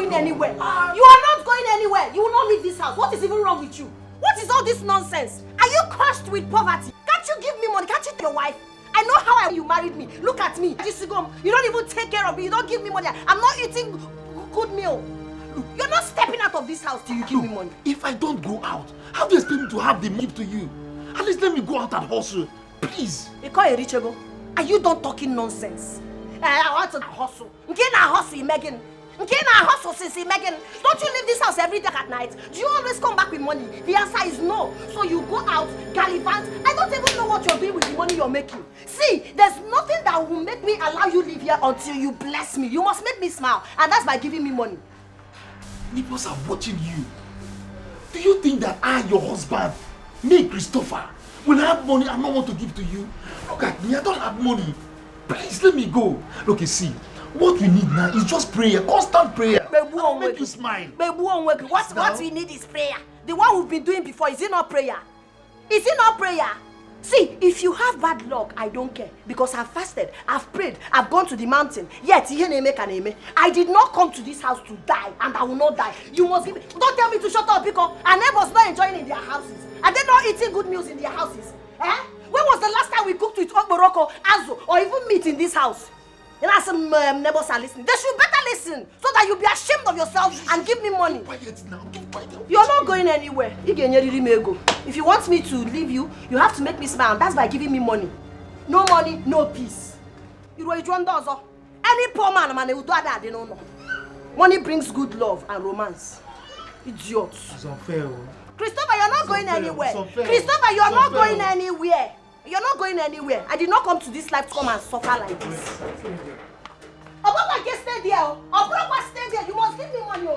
going anywhere. You are not going anywhere. You will not leave this house. What is even wrong with you? What is all this nonsense? Are you cursed with poverty? Can't you give me money? Can't you tell your wife? I know how you married me. Look at me. You don't even take care of me. You don't give me money. I'm not eating good meal. Look, you're not stepping out of this house till you give me money. If I don't go out, how do you expect me to have the money to you? At least let me go out and hustle. Please. You call Rachael? Are you done talking nonsense? I want to hustle. Megan. Megan, don't you leave this house every day at night? Do you always come back with money? The answer is no. So you go out, gallivant. I don't even know what you're doing with the money you're making. See, there's nothing that will make me allow you live here until you bless me. You must make me smile, and that's by giving me money. Neighbors are watching you. Do you think that I, your husband, me, Christopher, will have money and not want to give to you? Look at me, I don't have money. Please let me go. Look, you see. What we need now is just prayer, constant prayer. I'll make you smile. What we need is prayer. The one we've been doing before, is it not prayer? Is it not prayer? See, if you have bad luck, I don't care. Because I've fasted, I've prayed, I've gone to the mountain. Yet, I did not come to this house to die, and I will not die. You must give me. Don't tell me to shut up, because our neighbors not enjoying in their houses. Are they not eating good meals in their houses? Eh? When was the last time we cooked with okporoko, azu, or even meat in this house? You know, some neighbors are listening. They should better listen so that you'll be ashamed of yourself and give me money. Quiet now, keep quiet. You're not going anywhere. If you want me to leave you, you have to make me smile. That's by giving me money. No money, no peace. Any poor man, will do that. They don't know. Money brings good love and romance. Idiots. It's unfair. Christopher, you're not going anywhere. Christopher, you're not going anywhere. You're not going anywhere. I did not come to this life to come and suffer like this. Obama, get stay there. Obama, stay there. You must give me money.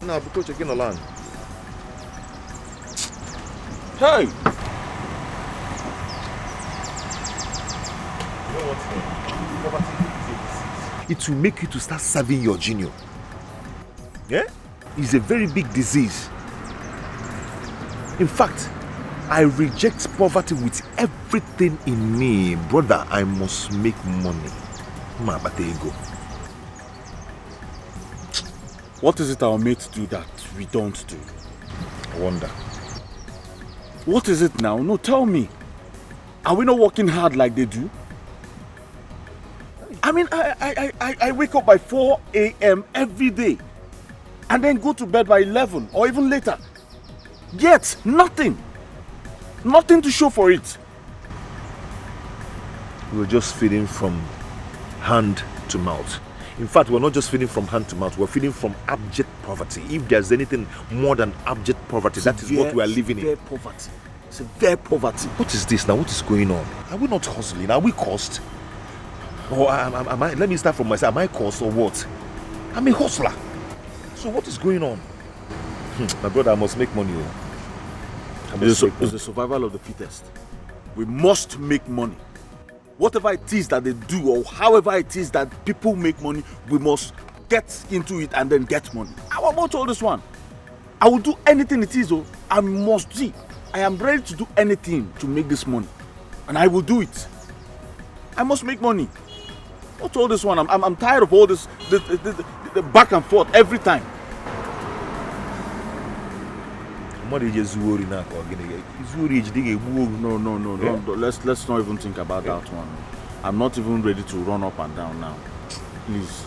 Now, because you're getting along. Hey! You know what? It will make you to start serving your junior. Yeah? It's a very big disease. In fact, I reject poverty with everything in me. Brother, I must make money. Ego. What is it our mates do that we don't do? I wonder. What is it now? No, tell me. Are we not working hard like they do? I mean, I wake up by 4 a.m. every day and then go to bed by 11 or even later. Yet, nothing. Nothing to show for it. We're just feeding from hand to mouth. In fact, we're not just feeding from hand to mouth, we're feeding from abject poverty. If there's anything more than abject poverty, that is what we are living in. Poverty. Severe poverty. What is this now? What is going on? Are we not hustling? Are we cursed? Or am I, let me start from myself. Am I cursed or what? I'm a hustler. So what is going on? My brother, I must make money. It's the survival of the fittest. We must make money. Whatever it is that they do or however it is that people make money, we must get into it and then get money. How about all this one? I will do anything it is. I must see. I am ready to do anything to make this money. And I will do it. I must make money. What's all this one? I'm tired of all this the back and forth every time. No. Let's not even think about that one. I'm not even ready to run up and down now. Please.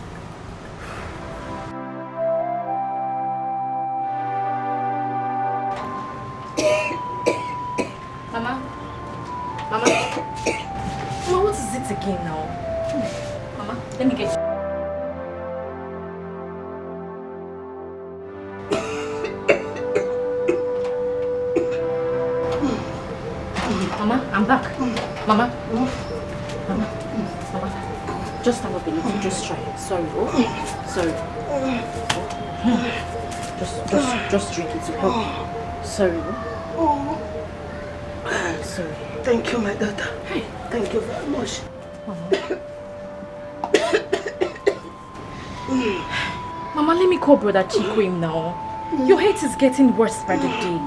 Mama, what is it again now? Mama, let me get you. Mama, I'm back. Mama. Mama. Just stand up a little. Just try it. Sorry, oh. Sorry. Just drink it to help you. Sorry, oh. Sorry. Thank you, my daughter. Hey. Thank you very much. Mama, let me call Brother Chico in now. Your head is getting worse by the day.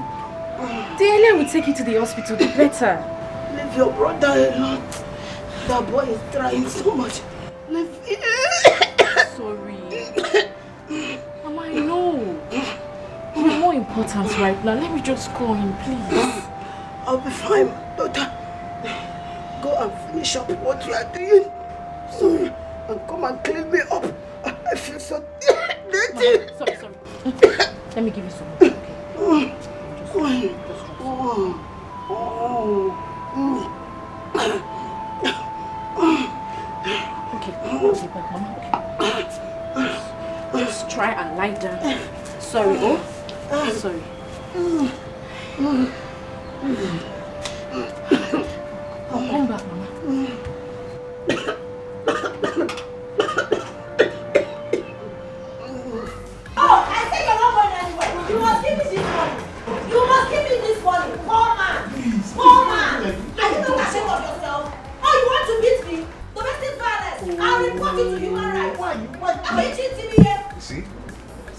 The earlier we take you to the hospital, the better. Leave your brother alone. That boy is trying so much. Leave him. Sorry. Mama, I know. You're more important right now. Let me just call him, please. I'll be fine, daughter. Go and finish up what you are doing. Sorry. And come and clean me up. I feel so dirty. Sorry. Let me give you some more, okay? Okay, I'll be back, Mama. Okay. Just try and lie down. Sorry, oh? Sorry. I'll come back, Mama.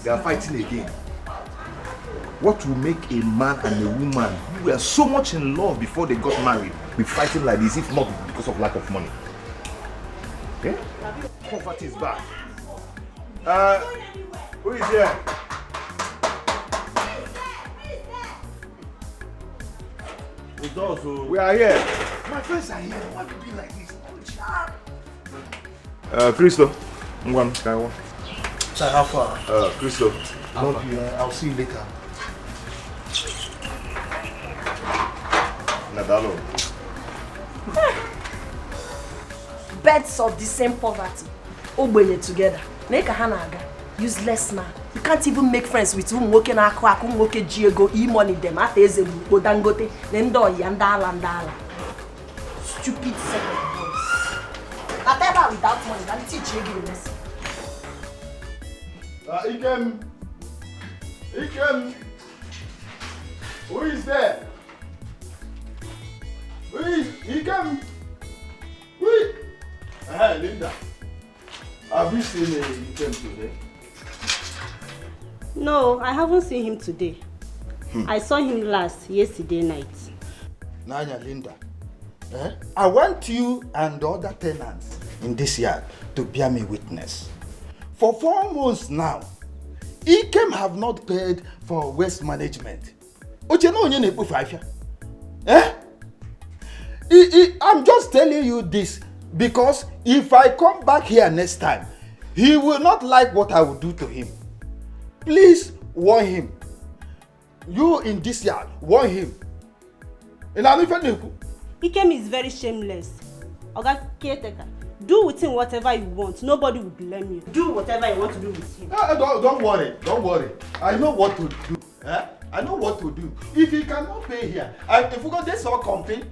They are fighting again. What will make a man and a woman who were so much in love before they got married be fighting like this if not because of lack of money? Okay? Poverty is bad. Who is here? We are here. My friends are here. Why do you be like this? Christo. Kaiwa. Sir, how far? Christo. I'll see you later. Nadalo. Birds of the same poverty. Obenye together. Make a hanaga. Useless man. You can't even make friends with whom working akwa, whom working jiego, e-money them at eze odangote, nendo yandala. Stupid set of boys. Whatever without money, I'll teach you a lesson. Ikem. Who is there? Who is Ikem? Who is? Linda. Have you seen Ikem today? No, I haven't seen him today. I saw him last yesterday night. Naija, Linda. I want you and the other tenants in this yard to bear me witness. For 4 months now, Ikem have not paid for waste management. I'm just telling you this because if I come back here next time, he will not like what I will do to him. Please warn him. You in this yard, warn him. Ikem is very shameless. Oga caretaker, do with him whatever you want. Nobody will blame you. Do whatever you want to do with him. Don't worry. I know what to do. I know what to do. If he cannot pay here, if we got this all company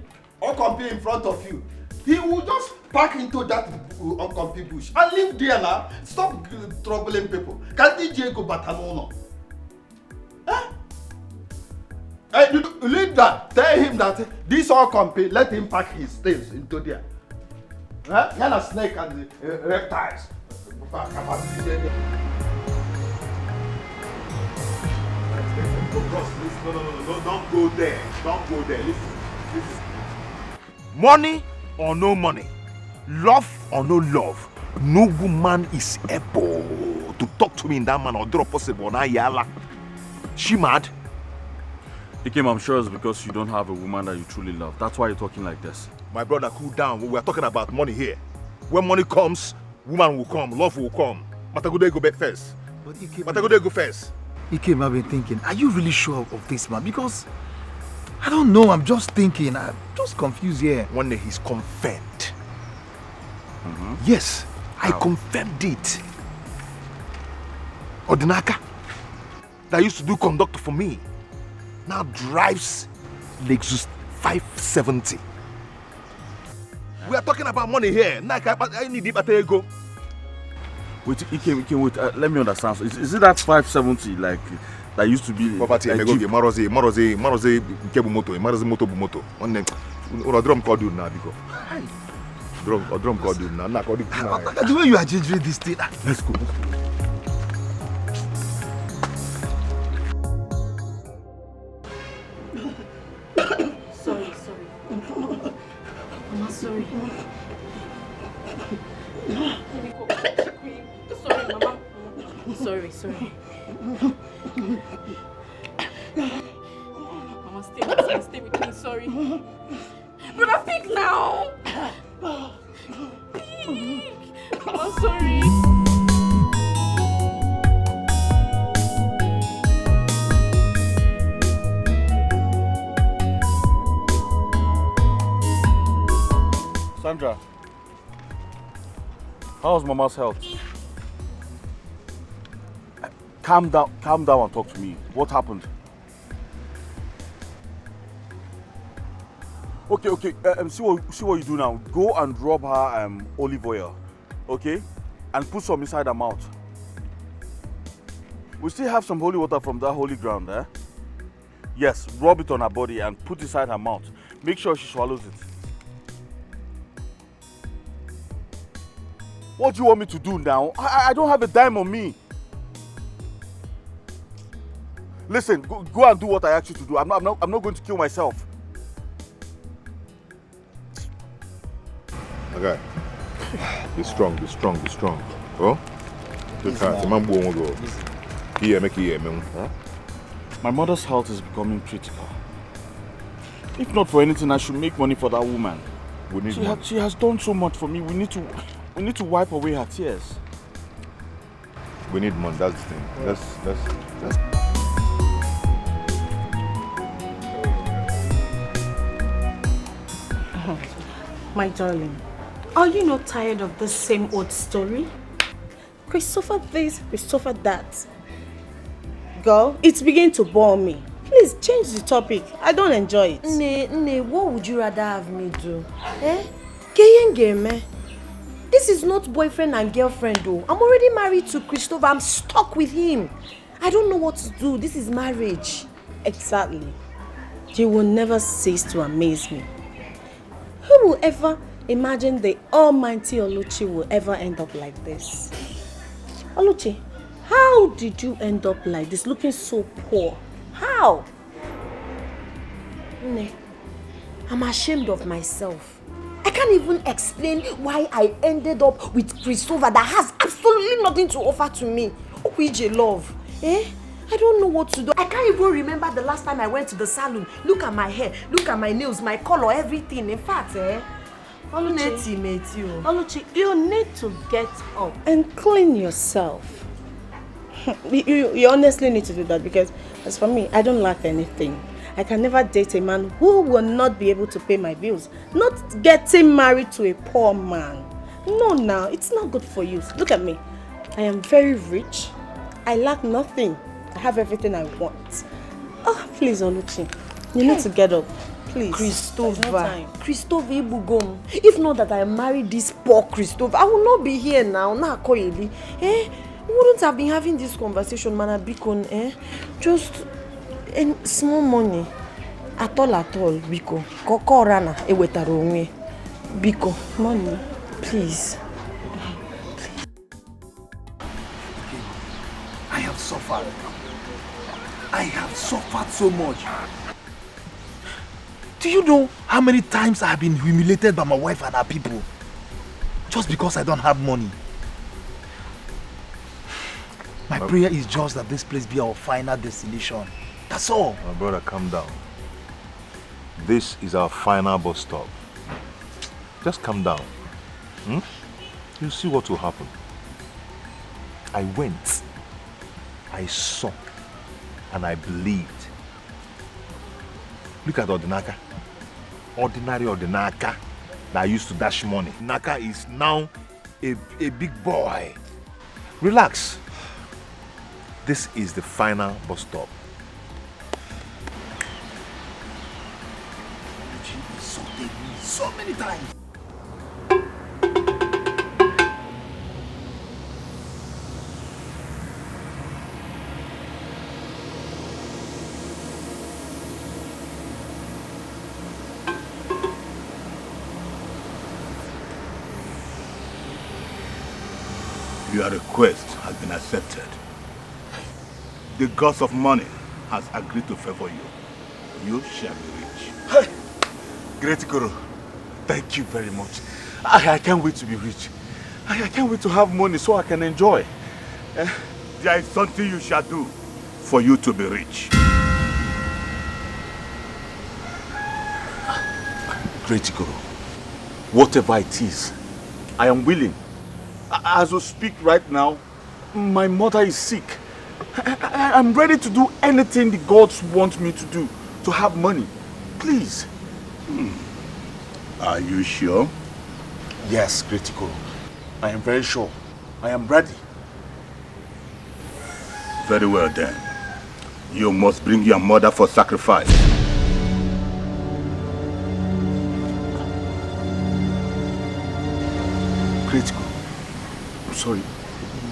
in front of you, he will just park into that uncompany bush and live there now. Stop troubling people. Can't DJ go Batamono? Leave that. Tell him that this all company, let him pack his things into there. Yana snake and reptiles. No, don't go there. Don't go there. Listen. Money or no money, love or no love, no woman is able to talk to me in that manner or draw possible. She mad? Ikem, I'm sure it's because you don't have a woman that you truly love. That's why you're talking like this. My brother, cool down. We are talking about money here. When money comes, woman will come, love will come. Matagude go back first. But Ikem, Matagude go first. Ikem, I've been thinking, are you really sure of this, man? Because I don't know, I'm just thinking, I'm just confused here. One day he's confirmed. Yes, I confirmed it. Odinaka, that used to do conductor for me, now drives Lexus 570. We are talking about money here. Now I need it to go. Wait, wait. Let me understand. Is it that 570 like that used to be? Property. Like Maroze, moto. One name. Drum call you now because. Drum call you now. The way you are changing this thing. Let's go. Sorry. Mama, sorry. Let me go. Sorry, Mama. Sorry. Mama, stay with me. Sorry. Brother, pick now. Pick. Mama, sorry. Sandra, how's Mama's health? Calm down and talk to me. What happened? Okay. See what you do now. Go and rub her olive oil, okay? And put some inside her mouth. We still have some holy water from that holy ground, eh? Yes, rub it on her body and put it inside her mouth. Make sure she swallows it. What do you want me to do now? I don't have a dime on me. Listen, go and do what I asked you to do. I'm not going to kill myself. Okay. Be strong. Oh? My mother's health is becoming critical. If not for anything, I should make money for that woman. She has done so much for me. We need to wipe away her tears. We need money, that's the thing. Let's My darling, are you not tired of the same old story? Christopher this, Christopher that. Girl, it's beginning to bore me. Please change the topic. I don't enjoy it. Nne, what would you rather have me do? This is not boyfriend and girlfriend though. I'm already married to Christopher. I'm stuck with him. I don't know what to do. This is marriage. Exactly. You will never cease to amaze me. Who will ever imagine the almighty Oluchi will ever end up like this? Oluchi, how did you end up like this, looking so poor? How? Nne, I'm ashamed of myself. I can't even explain why I ended up with Christopher that has absolutely nothing to offer to me. Okwije love. I don't know what to do. I can't even remember the last time I went to the salon. Look at my hair, look at my nails, my color, everything. In fact, Oluchi, you need to get up and clean yourself. You honestly need to do that because, as for me, I don't lack anything. I can never date a man who will not be able to pay my bills. Not getting married to a poor man. No, it's not good for you. Look at me. I am very rich. I lack nothing. I have everything I want. Oh, please, Oluchi. You need to get up. Please. Christopher Ibugom. If not that I married this poor Christopher, I will not be here now. We wouldn't have been having this conversation, man. Just small money. At all, Biko. Koko rana ewetara onwe. Biko, money, please. I have suffered. I have suffered so much. Do you know how many times I have been humiliated by my wife and her people? Just because I don't have money. My prayer is just that this place be our final destination. That's all. My brother, calm down. This is our final bus stop. Just calm down. You'll see what will happen. I went. I saw. And I believed. Look at Ordinaka. Ordinary Ordinaka that used to dash money. Naka is now a big boy. Relax. This is the final bus stop. She insulted me so many times. Your request has been accepted. The gods of money has agreed to favor you. You shall be rich. Hey, Great Guru, thank you very much. I can't wait to be rich. I can't wait to have money so I can enjoy. There is something you shall do for you to be rich. Great Guru, whatever it is, I am willing. As we speak right now, my mother is sick. I'm ready to do anything the gods want me to do to have money. Please. Are you sure? Yes, Great Guru. I am very sure. I am ready. Very well then. You must bring your mother for sacrifice. Great Guru. I'm sorry.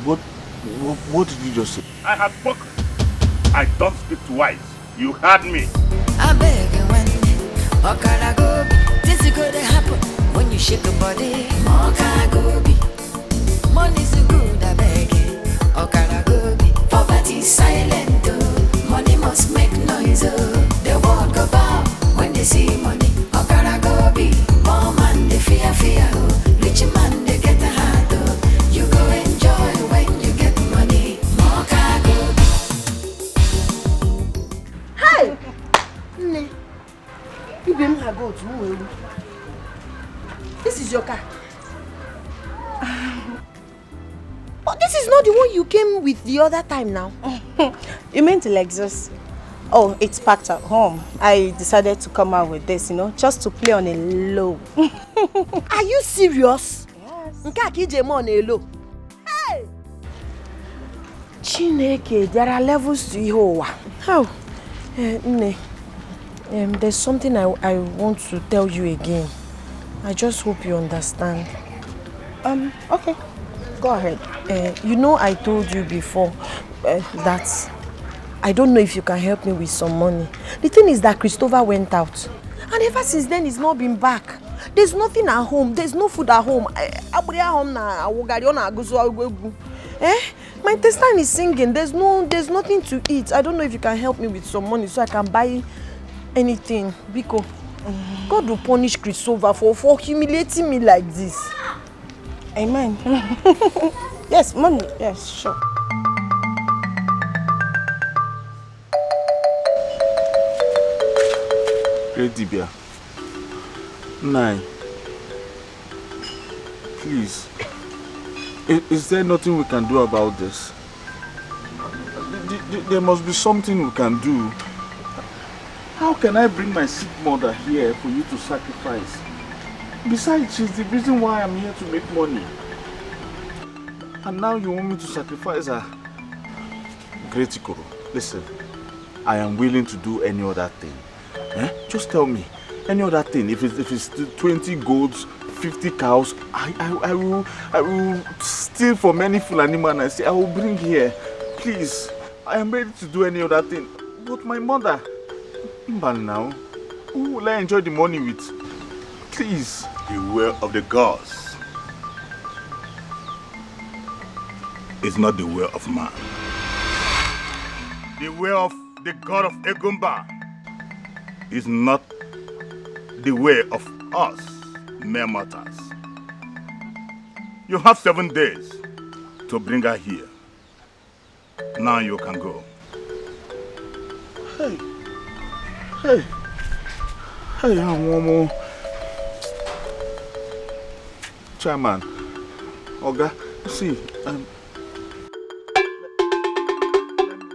What did you just say? I have spoken. I don't speak twice. You heard me. I beg you when Okara go be. This is gonna happen when you shake your body. Okara go be. Money's good, I beg you. Okara go be. Poverty silent, oh. Money must make noise, oh. The world go bow when they see money. Okara go be. Poor man they fear, oh. Rich man they get a heart, oh. You go enjoy when you get money. Okara go be. Hey! Nne, this is your car. But this is not the one you came with the other time now. You mean the Lexus? Oh, it's parked at home. I decided to come out with this, just to play on a low. Are you serious? Yes. On a low. Hey! Chineke, there are levels to Ihowa. How? Nne, there's something I want to tell you again. I just hope you understand. Okay. Go ahead. I told you before that I don't know if you can help me with some money. The thing is that Christopher went out. And ever since then, he's not been back. There's nothing at home. There's no food at home. My intestine is singing. There's nothing to eat. I don't know if you can help me with some money so I can buy anything. Biko, God will punish Christopher for humiliating me like this. Amen. Yes, money. Yes, sure. Great Dibia. Nai. Please. Is there nothing we can do about this? There must be something we can do. How can I bring my sick mother here for you to sacrifice? Besides, she's the reason why I'm here to make money. And now you want me to sacrifice her? Great Ikoro, listen. I am willing to do any other thing. Just tell me, any other thing. If it's 20 goats, 50 cows, I will steal from any Fulani man I say I will bring here. Please, I am ready to do any other thing. But my mother, now, who will I enjoy the money with? Please. The will of the gods is not the will of man. The will of the god of Egumba is not the way of us, mere mortals. You have 7 days to bring her here. Now you can go. Hey, Awomo. Chairman, Oga, see,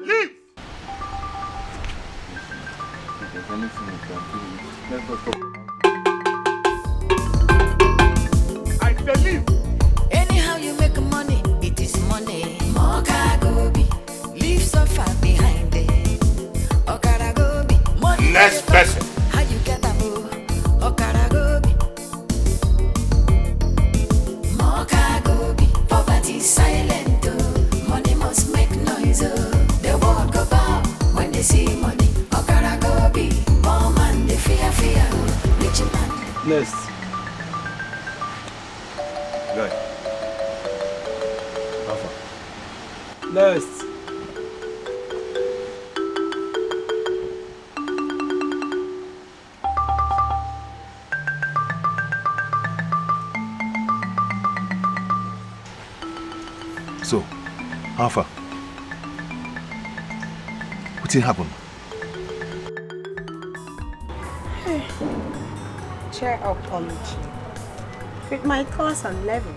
leave! I say leave! Anyhow you make money, it is money. Mokagobi, leave so far behind it. Okaragobi, money. Next person. How you get a move? Okaragobi. Mokagobi, poverty silent. Money must make noise. The world go bow when they see money. Okaragobi, poor man they fear. Rich man. next. Guy. How first. So, how far? What did happen? Hey, cheer up, Oluchi. With my class and level.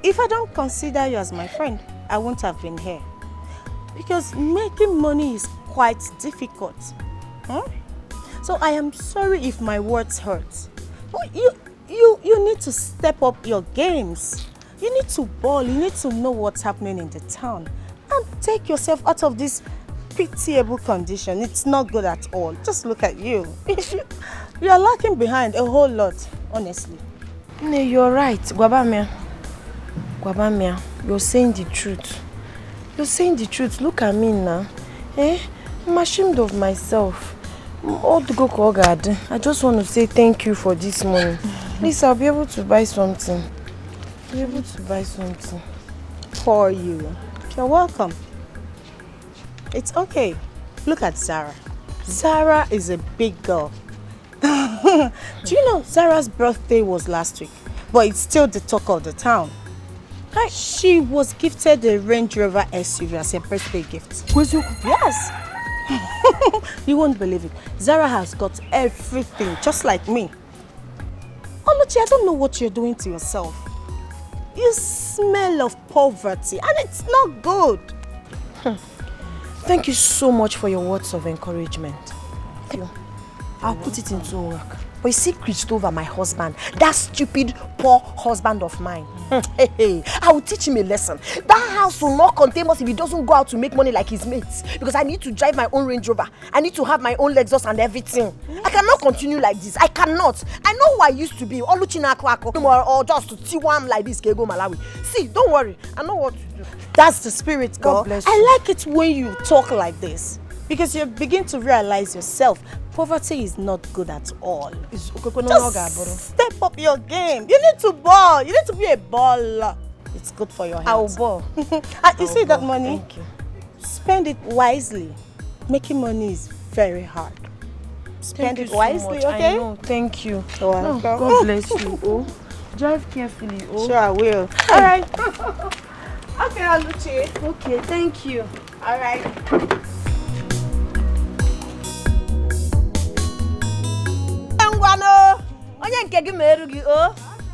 If I don't consider you as my friend, I wouldn't have been here. Because making money is quite difficult. So I am sorry if my words hurt. You need to step up your games. You need to ball, you need to know what's happening in the town. And take yourself out of this pitiable condition. It's not good at all. Just look at you. You are lacking behind a whole lot, honestly. No, you're right, Gwabamia. Gwabamia, you're saying the truth. You're saying the truth. Look at me now. I'm ashamed of myself. I just want to say thank you for this money. Please, I'll be able to buy something. For you. You're welcome. It's okay. Look at Zara. Zara is a big girl. Do you know Zara's birthday was last week? But it's still the talk of the town. She was gifted a Range Rover SUV as a birthday gift. Was you? Yes. You won't believe it. Zara has got everything, just like me. Oluchi, I don't know what you're doing to yourself. You smell of poverty and it's not good. Thank you so much for your words of encouragement. Thank you. I'll put it into work. But you see, Christopher, my husband, that stupid, poor husband of mine, I will teach him a lesson. That house will not contain us if he doesn't go out to make money like his mates. Because I need to drive my own Range Rover. I need to have my own Lexus and everything. I cannot continue like this. I cannot. I know who I used to be. Or just to T1 like this, Kego Malawi. See, don't worry. I know what to do. That's the spirit, girl. God bless you. I like it when you talk like this. Because you begin to realize yourself, poverty is not good at all. Just step up your game. You need to ball. You need to be a baller. It's good for your health. I'll ball. You see that money? Thank you. Spend it wisely. Making money is very hard. Spend it wisely, so okay? I know. Thank you. Oh, God bless you. Drive carefully. Sure, I will. All right. Okay, Oluchi. Okay, thank you. All right.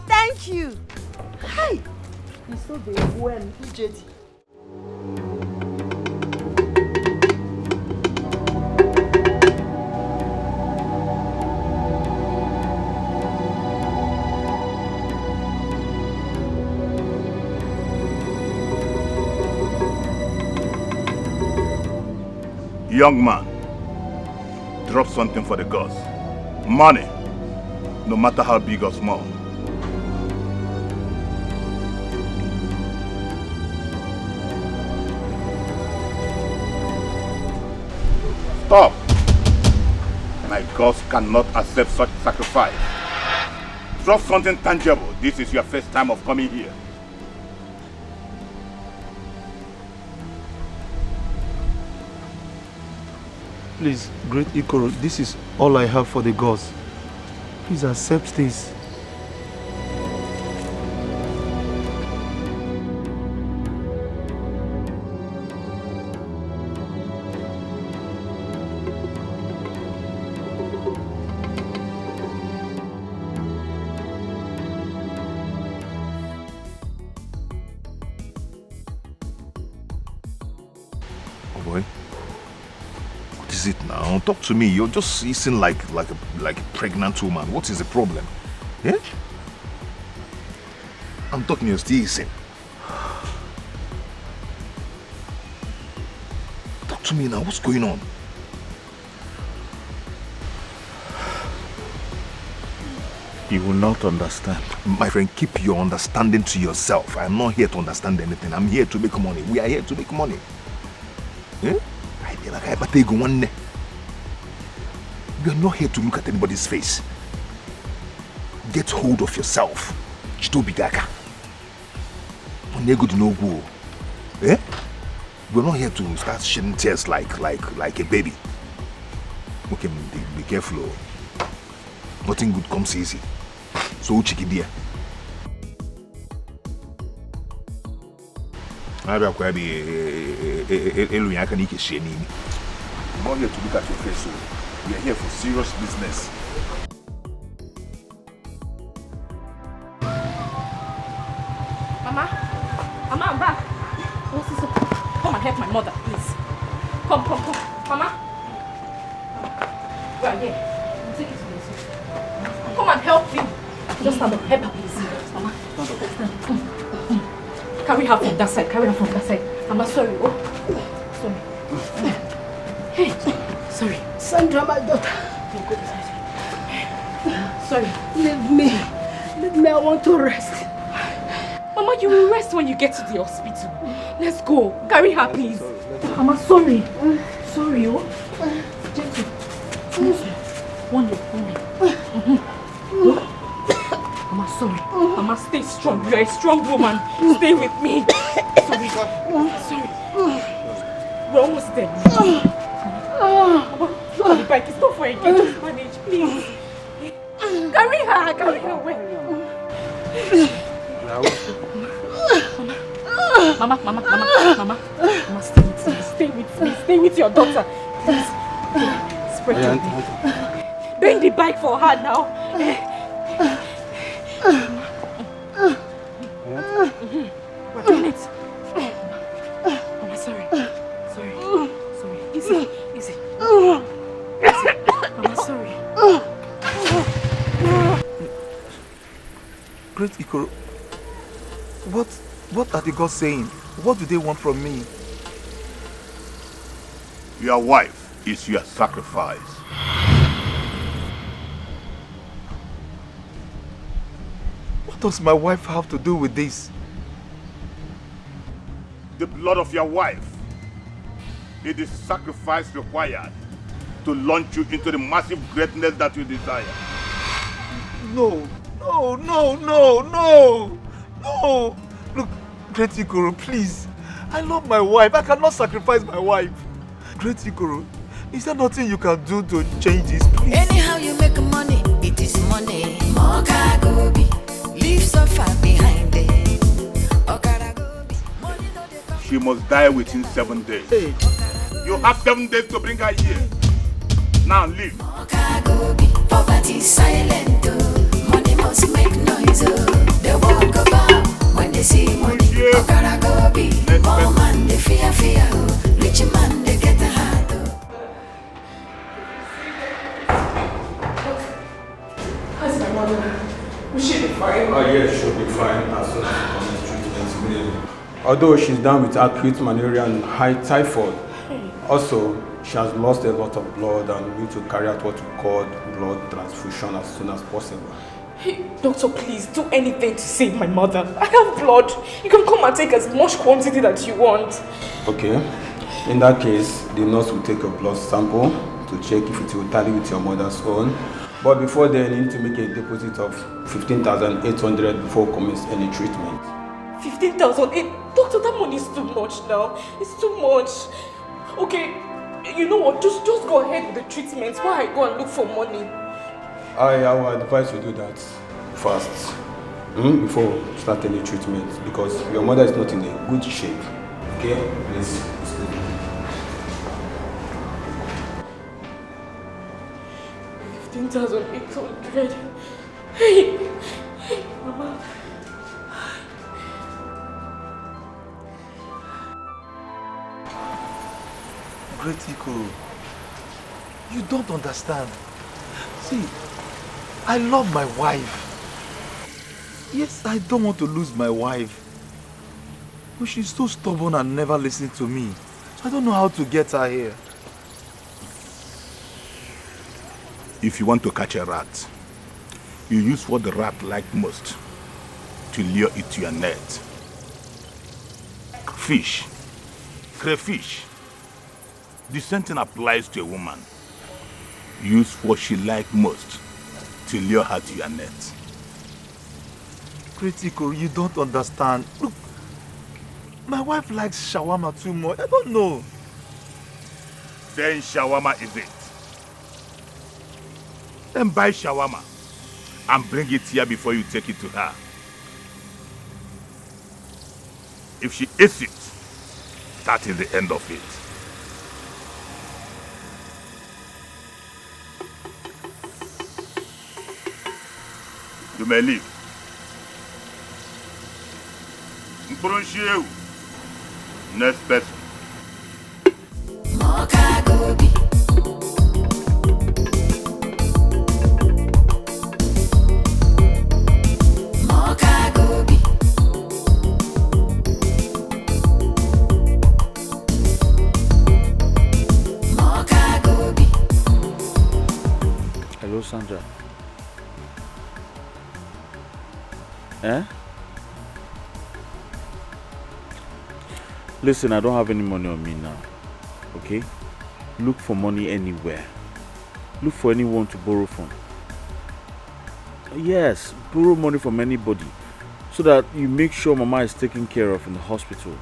Thank you. Hi. He's so big. When JD. Young man, drop something for the gods. Money, no matter how big or small. Stop! My gods cannot accept such sacrifice. Drop something tangible. This is your first time of coming here. Please, Great Ikoro, this is all I have for the gods. Please accept this. Oh boy. What is it now? Talk to me. You're just hissing like a pregnant woman. What is the problem? Yeah? I'm talking, you're still hissing. Talk to me now. What's going on? You will not understand. My friend, keep your understanding to yourself. I'm not here to understand anything. I'm here to make money. We are here to make money. Yeah? You are not here to look at anybody's face. Get hold of yourself. Chito bigaka. Onego do no go. Eh? We're not here to start shedding tears like a baby. Okay, be careful. Nothing good comes easy. So, check it there. I'm not here to look at your face, so we are here for serious business. Mama, I'm back. What's this? Come and help my mother, please. Come. Mama. Right here. Take it to me. Come and help me. Just stand up. Help her, please. Mama. Carry her from that side. Mama, sorry. Oh, sorry. Hey, sorry. Sandra, my daughter. Sorry. Leave me. I want to rest. Mama, you will rest when you get to the hospital. Let's go. Carry her, please. Mama, sorry. Sorry, oh. Gentle. One leg. Mama, sorry. Mama, stay strong. You are a strong woman. Stay with me. Sorry. We're almost there. Mama, look at the bike. It's not for a game. Just manage, please. Carry her away. Mama, stay with your daughter. Please. Spread your leg. Bring the bike for her now. We're doing it. Mama, sorry. Easy. Mama, sorry. Great Ikoro, what are the gods saying? What do they want from me? Your wife is your sacrifice. What does my wife have to do with this? The blood of your wife is the sacrifice required to launch you into the massive greatness that you desire. No. Look, Great Ikoro, please. I love my wife. I cannot sacrifice my wife. Great Ikoro, is there nothing you can do to change this, please? Anyhow you make money, it is money. Mokagobi, leave so far behind it. Okaragobi, money no dey come. She must die within 7 days. Hey. You have 7 days to bring her here. Now leave. Mokagobi, poverty silent. Money must make noise. They walk about when they see money. Okaragobi, poor man they fear. Rich man they get a heart. How's my mother? Will she be fine? Oh yes, she'll be fine as soon as she comes treatment immediately. Although she's down with acute malaria and high typhoid, also she has lost a lot of blood and we need to carry out what we call blood transfusion as soon as possible. Hey, doctor, please do anything to save my mother. I have blood. You can come and take as much quantity that you want. Okay. In that case, the nurse will take a blood sample to check if it will tally with your mother's own. But before then, you need to make a deposit of 15,800 before commence any treatment. 15,000? Doctor, that money is too much now. It's too much. Okay, you know what? Just go ahead with the treatment while I go and look for money. I will advise you do that first, before we start any treatment, because your mother is not in a good shape. Okay, please. 15,800. Hey, Mama. Great Ikoro, you don't understand. See, I love my wife. Yes, I don't want to lose my wife. But she's so stubborn and never listens to me. I don't know how to get her here. If you want to catch a rat, you use what the rat likes most to lure it to your net. Fish, crayfish. The same thing applies to a woman. Use what she likes most to lure her to your net. Great Ikoro, you don't understand. Look, My wife likes shawarma too much. I don't know. Then shawarma is it. Then buy shawarma and bring it here before you take it to her. If she eats it, that is the end of it. You may leave. Next person. Hello, Sandra. Eh? Listen, I don't have any money on me now. Okay? Look for money anywhere. Look for anyone to borrow from. Yes, borrow money from anybody so that you make sure Mama is taken care of in the hospital.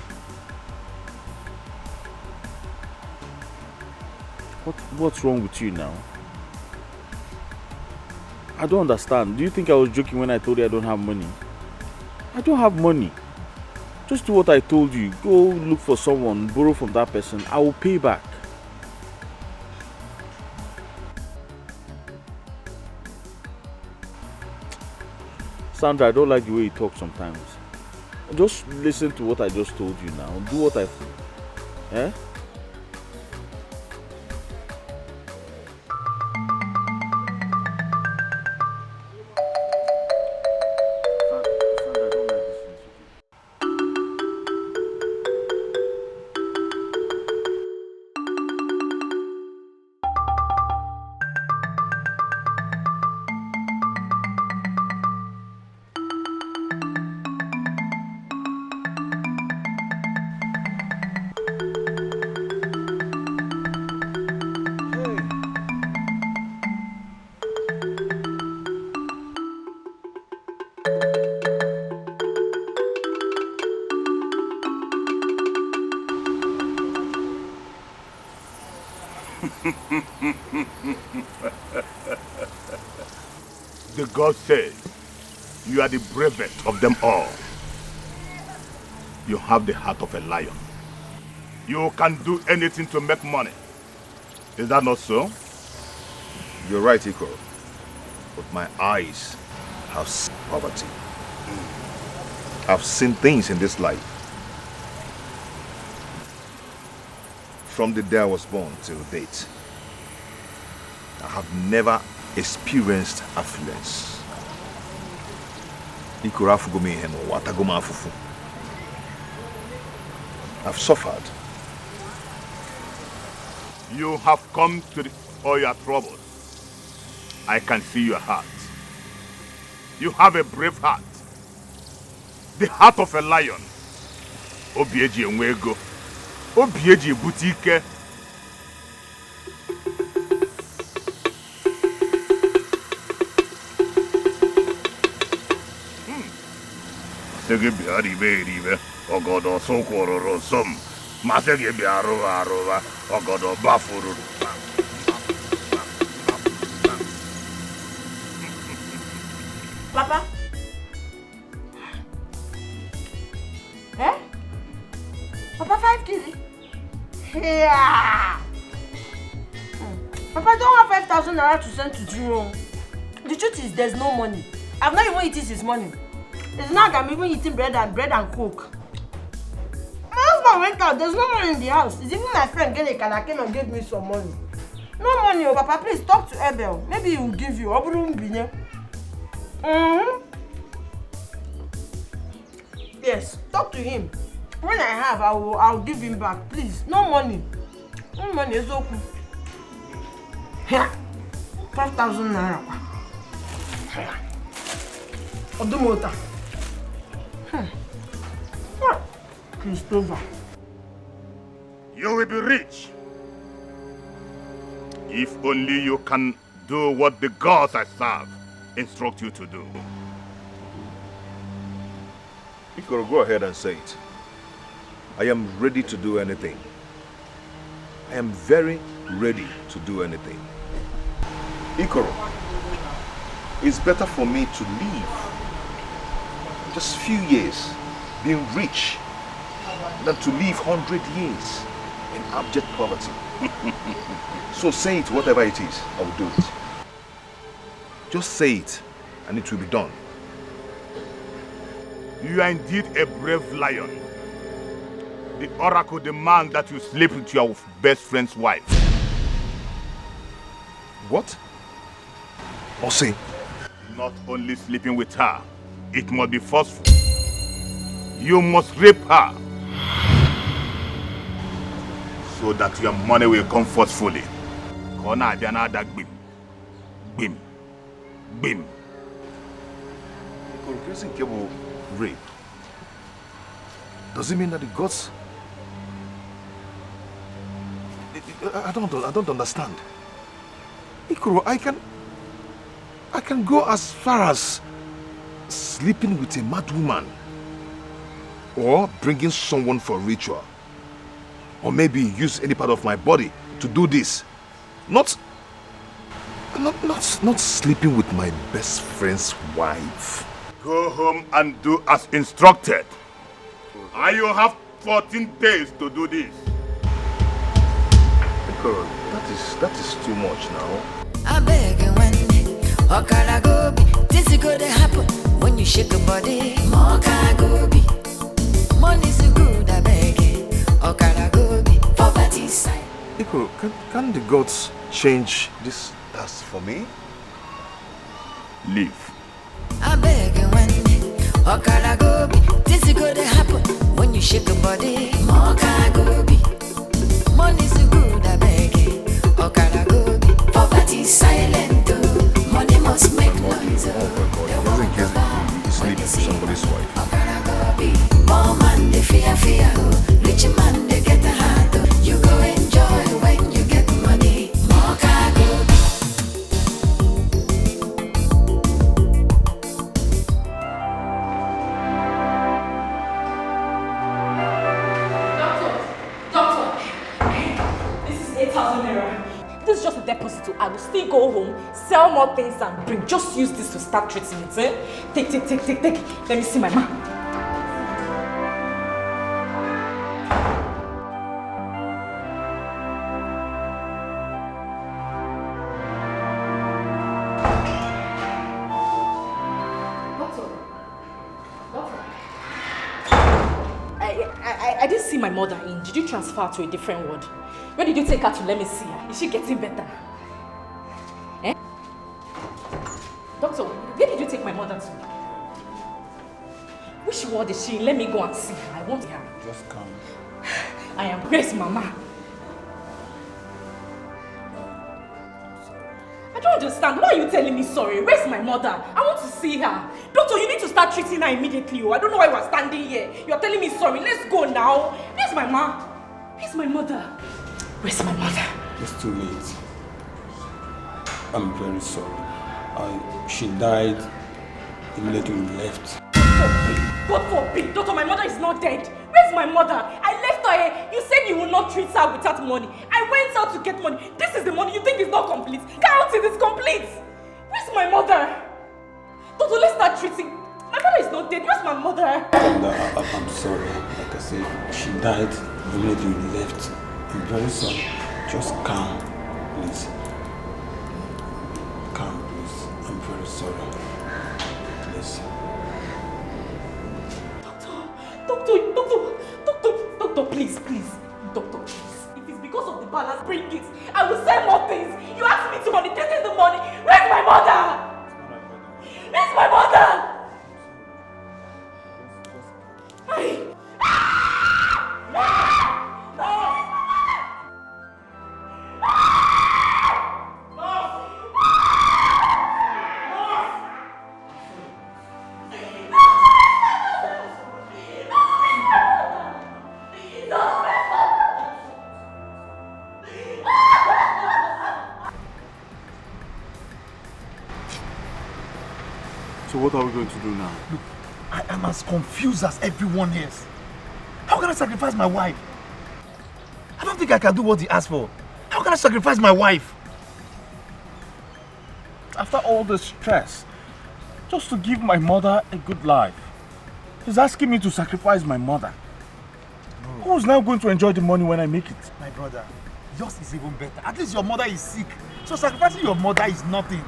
What's wrong with you now? I don't understand. Do you think I was joking when I told you I don't have money? I don't have money. Just do what I told you. Go look for someone, borrow from that person. I will pay back. Sandra, I don't like the way you talk sometimes. Just listen to what I just told you now. Do what I... Eh? The God says, you are the bravest of them all. You have the heart of a lion. You can do anything to make money. Is that not so? You're right, Iko. But my eyes have seen poverty. I've seen things in this life. From the day I was born till date, I have never experienced affluence. I've suffered. You have come to all your troubles. I can see your heart. You have a brave heart. The heart of a lion. Obieji enwego. Obieji butike. Sege biari be ogodo sokororo som. Masege biaro arova ogodo bafuru. Papa? Eh? Papa, 5 kg? Yeah! Papa, I don't have 5,000 naira to send to Jiro. The truth is, there's no money. I've not even eaten his money. It's not that I'm even eating bread and coke. My husband went out. There's no money in the house. It's even my friend Gene Kanakeno gave me some money. No money, oh Papa. Please talk to Abel. Maybe he will give you. Yes, talk to him. When I have, I'll give him back. Please, no money. No money is okay. Here, 5,000 naira. Odumota. Christopher. You will be rich. If only you can do what the gods I serve instruct you to do. You could go ahead and say it. I am ready to do anything. I am very ready to do anything. Ikoro, it's better for me to live just few years being rich than to live 100 years in abject poverty. So say it, whatever it is, I will do it. Just say it and it will be done. You are indeed a brave lion. The oracle demands that you sleep with your best friend's wife. What? Ose? Not only sleeping with her, it must be forceful. You must rape her so that your money will come forcefully. Kona Abianada Bim. Bim. Bim. Increasing cable rape. Does it mean that the gods... I don't understand. Ikoro, I can go as far as sleeping with a mad woman, or bringing someone for ritual, or maybe use any part of my body to do this. Not sleeping with my best friend's wife. Go home and do as instructed. And you have 14 days to do this. Ikoro, that is too much now. I beg you when Okaragobi, this is gonna happen when you shake your body. Okaragobi, money's good, I beg you. Okaragobi, poverty side. Ikoro, can the gods change this task for me? Leave. I beg you when Okaragobi, this is gonna happen when you shake your body. Okaragobi, money's good, I beg you. Okaragobi, poverty silent, money must make noise. Oh my God, just in case he sleeps with somebody's wife. Okaragobi, poor man they fear, rich man they get a heart. You go enjoy when you get money. Okaragobi. Doctor, this is 8,000 naira. This is just a deposit. I will still go home, sell more things and bring. Just use this to start treatment. Eh? Take. Let me see my man. I didn't see my mother in. Did you transfer her to a different ward? Where did you take her to? Let me see her. Is she getting better? Eh? Doctor, where did you take my mother to? Which ward is she in? Let me go and see her. I want her. Just come. I am. Where's Mama? I don't understand. Why are you telling me sorry? Where's my mother? I want to see her. Doctor, you need to start treating her immediately. I don't know why we're standing here. You're telling me sorry. Let's go now. Where's my mom? Where's my mother? Where's my mother? It's too late. I'm very sorry. She died immediately we left. God forbid. Doctor, my mother is not dead. Where's my mother? I left her here. You said you will not treat her without money. I went out to get money. This is the money you think is not complete. Count it, it's complete. Where's my mother? Doctor, let's start treating. My mother is not dead. Where's my mother? I'm sorry. Like I said, she died immediately we left. I'm very sorry. Just calm, please. Calm, please. I'm very sorry. Please. Doctor, please. Doctor, please. If it's because of the balance, bring it. I will sell more things. You asked me to money. This is the money. Where's my mother? Where's my mother? Hey. So what are we going to do now? Look, I am as confused as everyone else. How can I sacrifice my wife? I don't think I can do what he asked for. How can I sacrifice my wife? After all the stress, just to give my mother a good life, he's asking me to sacrifice my mother. Who's now going to enjoy the money when I make it? My brother, yours is even better. At least your mother is sick. So sacrificing your mother is nothing.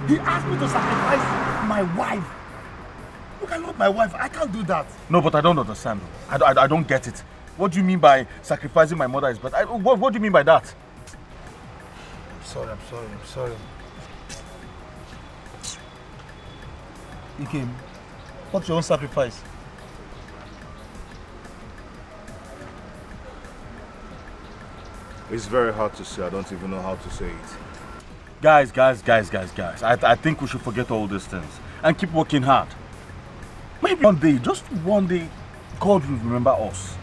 He asked me to sacrifice my wife. Look, I love my wife. I can't do that. No, but I don't understand. I don't get it. What do you mean by sacrificing my mother is better? What do you mean by that? I'm sorry. Ikem, what's your own sacrifice? It's very hard to say. I don't even know how to say it. Guys. I think we should forget all these things and keep working hard. Maybe one day, just one day, God will remember us.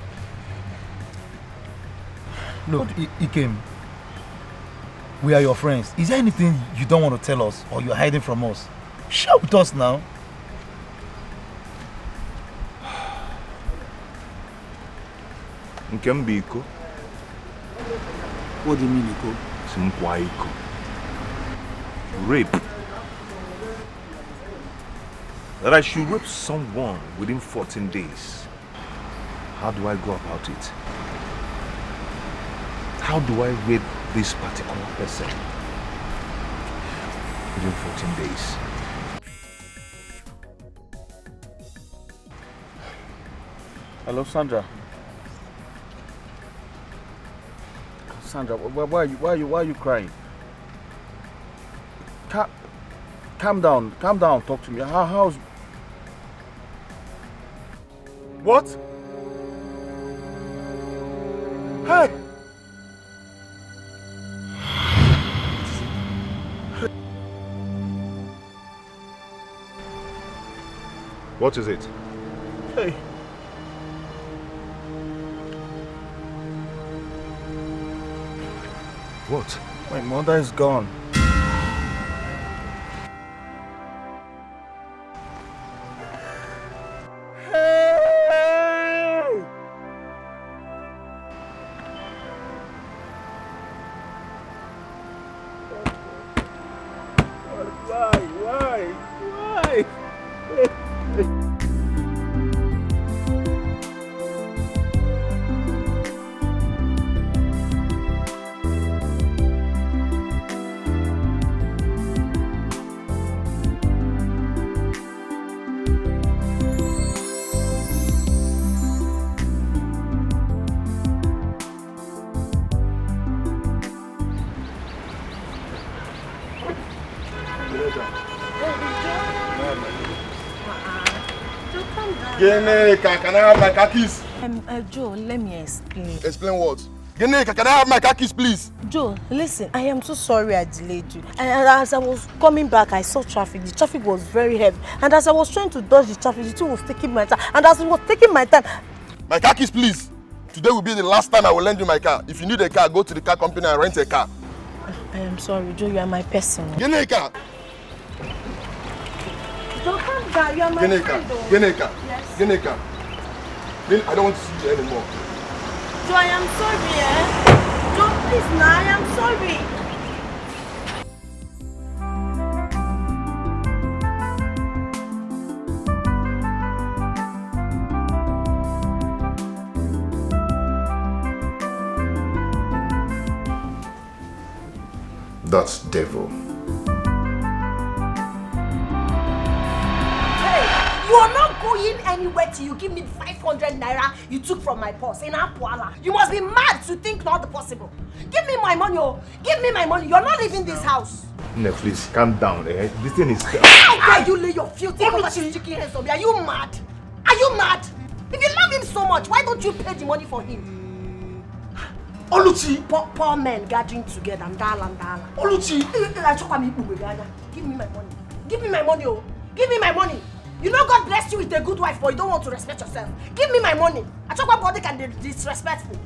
Look, Ikem, we are your friends. Is there anything you don't want to tell us or you're hiding from us? Share with us now. Nkem Iko. What do you mean, Iko? Simkwa Iko. Rape. That I should rape someone within 14 days. How do I go about it? How do I rape this particular person within 14 days? Hello, Sandra. Sandra, why are you crying? Calm down, talk to me. How's... What? Hey! What is it? Hey. What? My mother is gone. Hey! Why? Can I have my car keys? Joe, let me explain. Explain what? Can I have my car keys, please? Joe, listen, I am so sorry I delayed you. And as I was coming back, I saw traffic. The traffic was very heavy. And as I was trying to dodge the traffic, the thing was taking my time. And as it was taking my time... My car keys, please. Today will be the last time I will lend you my car. If you need a car, go to the car company and rent a car. I am sorry, Joe, you are my person. Get a car. Joe, calm down, you are my friend, though. Get a car. Yes. Get a car. I don't want to see you anymore. Joe, I am sorry, eh? Joe, please, now, I am sorry. That's devil. You are not going anywhere till you give me 500 naira you took from my purse in Apuala. You must be mad to think not possible. Give me my money, oh. Give me my money. You're not leaving this house. No, please, calm down. Eh? This thing is... How dare you lay your filthy chicken hands on me? Are you mad? Are you mad? If you love him so much, why don't you pay the money for him? Oluchi! Poor men gathering together. Oluchi! Give me my money. Give me my money, oh. Give me my money. You know God blessed you with a good wife, but you don't want to respect yourself. Give me my money. I talk about body can be disrespectful.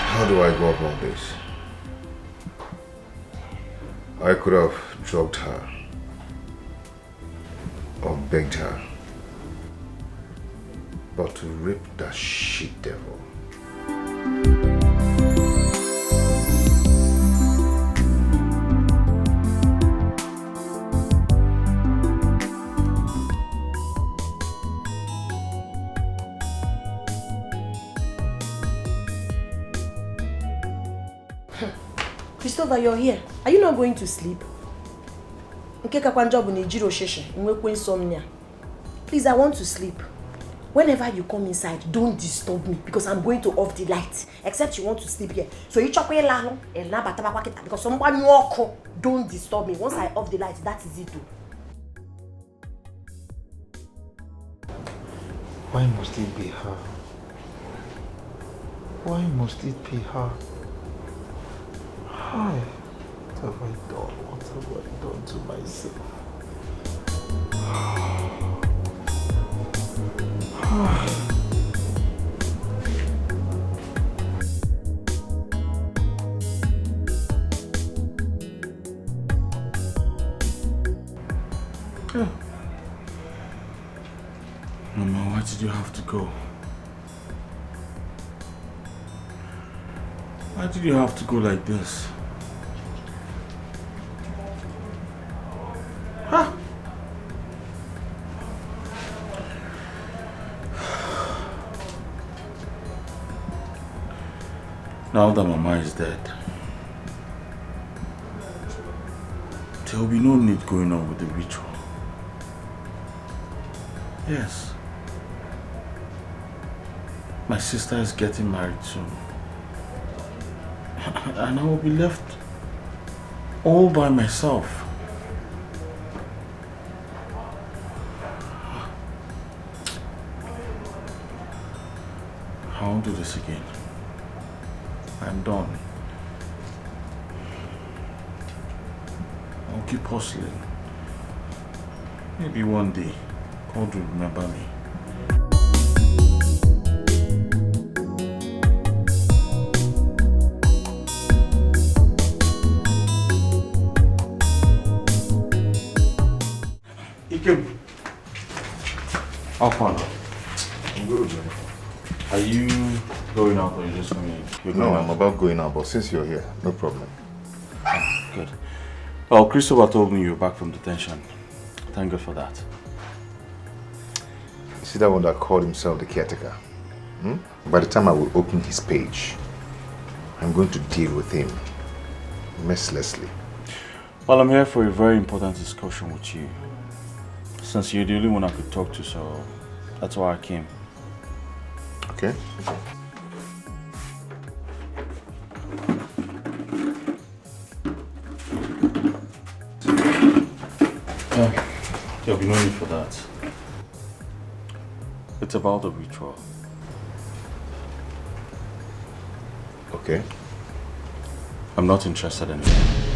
How do I go about this? I could have drugged her or begged her. But to rape that shit devil. Christopher, you're here. Are you not going to sleep? Insomnia. Please, I want to sleep. Whenever you come inside, don't disturb me because I'm going to off the light. Except you want to sleep here. So you chop because someone walk. Don't disturb me. Once I off the light, that is it too. Why must it be her? Why must it be her? Why? What have I done? What have I done to myself? Mama, why did you have to go? Why did you have to go like this? Huh? Now that Mama is dead, there will be no need going on with the ritual. Yes. My sister is getting married soon. And I will be left all by myself. I won't do this again. I'm done. I'll keep hustling. Maybe one day, God will remember me. How far now? I'm good. Are you going out or you just going in? No, I'm about going out, but since you're here, no problem. Good. Well, Christopher told me you're back from detention. Thank God for that. You see that one that called himself the caretaker? By the time I will open his page, I'm going to deal with him mercilessly. Well, I'm here for a very important discussion with you. Since you're the only one I could talk to, so that's why I came. Okay. There'll be no need for that. It's about the ritual. Okay. I'm not interested in it.